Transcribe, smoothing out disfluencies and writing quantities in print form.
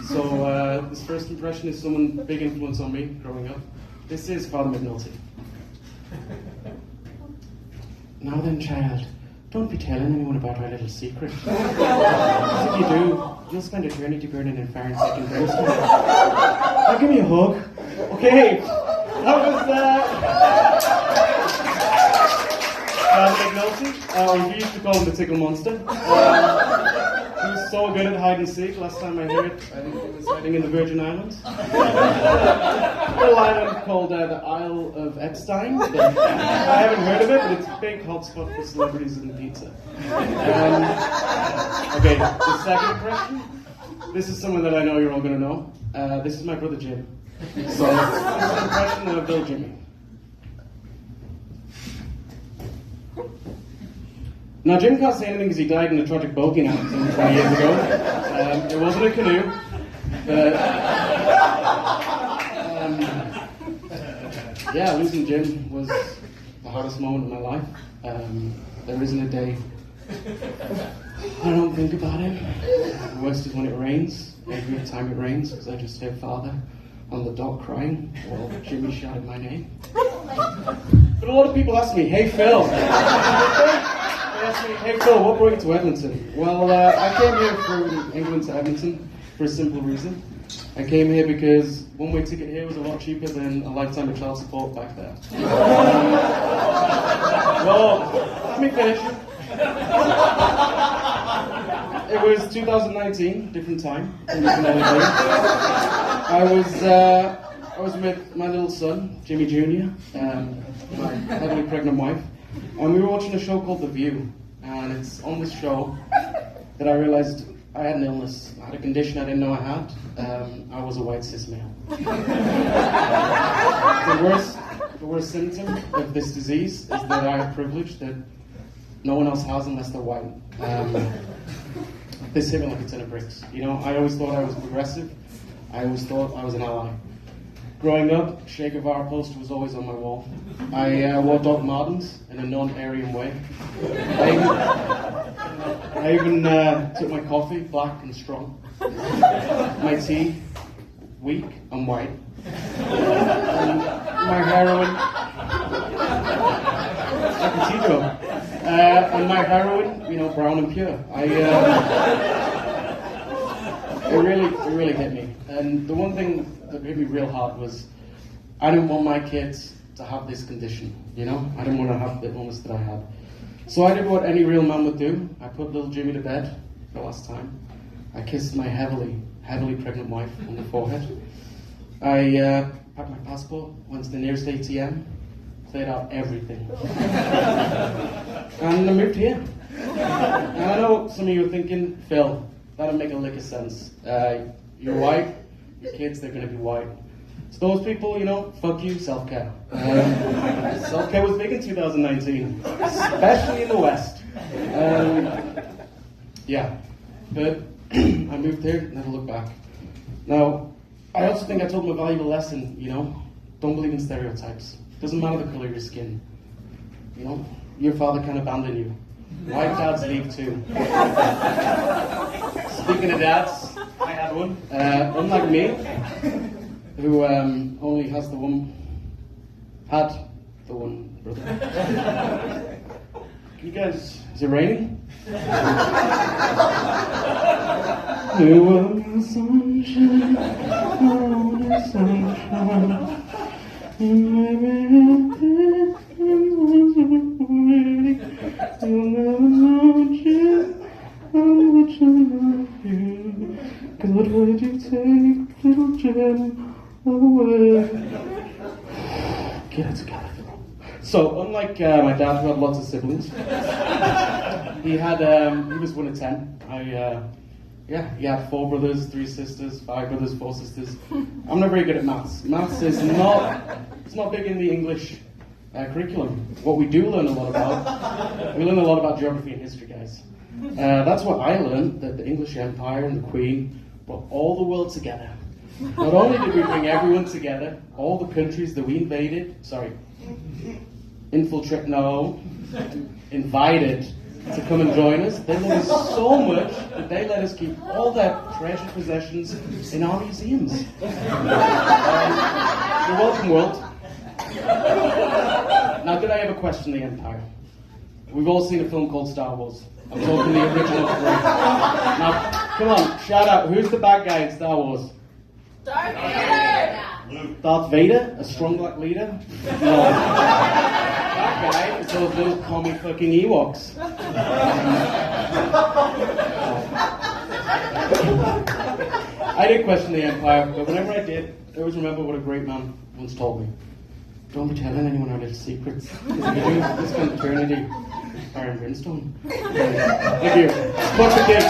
So this first impression is someone big influence on me growing up. This is Father McNulty. Now then, child, don't be telling anyone about our little secret. Because if you do, you'll spend eternity burning in fire and second verse. Now give me a hug. Okay, that was Father McNulty. We used to call him the Tickle Monster. He was so good at hide and seek. Last time I heard, I think he was hiding in the Virgin Islands. A little island called the Isle of Epstein. I haven't heard of it, but it's a big hotspot for celebrities and pizza. Okay, the second impression. This is someone that I know you're all going to know. This is my brother Jim. So, this is an impression of Bill Jimmy. Now, Jim can't say anything because he died in a tragic boating accident 20 years ago. It wasn't a canoe, but yeah, losing Jim was the hardest moment of my life. There isn't a day I don't think about him. The worst is when it rains. Every time it rains, because I just hear Father on the dock crying while Jimmy shouted my name. But a lot of people ask me, "Hey Phil." They asked me, "Hey Phil, what brought you to Edmonton?" Well, I came here from England to Edmonton for a simple reason. I came here because one-way ticket here was a lot cheaper than a lifetime of child support back there. Well, let me finish. It was 2019, different time. I was with my little son, Jimmy Jr., my heavily pregnant wife, and we were watching a show called The View. And it's on this show that I realized I had an illness. I had a condition I didn't know I had. I was a white cis male. The worst symptom of this disease is that I have privilege that no one else has unless they're white. This hit me like a ton of bricks. You know, I always thought I was progressive. I always thought I was an ally. Growing up, Che Guevara poster was always on my wall. I wore Doc Martens in a non-Aryan way. I even took my coffee black and strong. My tea, weak and white. And my heroin, like a tea joke. And my heroin, you know, brown and pure. It really hit me. And the one thing that hit me real hard was I didn't want my kids to have this condition, you know? I didn't want to have the illness that I had. So I did what any real man would do. I put little Jimmy to bed for the last time. I kissed my heavily pregnant wife on the forehead. I packed my passport, went to the nearest ATM, cleared out everything. And I moved here. And I know some of you are thinking, "Phil, that don't make a lick of sense. You're white, your kids, they're going to be white." So those people, you know, fuck you, self-care. Self-care was big in 2019, especially in the West. Yeah, but I moved here, never looked back. Now, I also think I told them a valuable lesson, you know, don't believe in stereotypes. Doesn't matter the color of your skin. You know, your father can abandon you. White dads leave too. Speaking of dads, I had one. Unlike me, who only has the one, had the one brother. Can you guys, is it raining? You want the sunshine, I want the sunshine. You'll never know just how much I love you. God, why'd you take little Jen away? Get it together, Phil. So, unlike my dad, who had lots of siblings, he was one of 10. He had 4 brothers, 3 sisters, 5 brothers, 4 sisters. I'm not very good at maths. Maths is not big in the English curriculum. What we do learn a lot about, we learn a lot about geography and history, guys. That's what I learned, that the English Empire and the Queen brought all the world together. Not only did we bring everyone together, all the countries that we invited, to come and join us. They love us so much that they let us keep all their treasured possessions in our museums. You're welcome, world. Now, did I ever question the Empire? We've all seen a film called Star Wars. I'm talking the original three. Now, come on, shout out. Who's the bad guy in Star Wars? Darth Vader! Darth Vader? A strong black leader? No. That guy is those little commie fucking Ewoks. I did question the Empire, but whenever I did, I always remember what a great man once told me. Don't be telling anyone our little secrets. Because if you do, this kind of eternity, fire and brimstone. Thank you. Bunch of kids.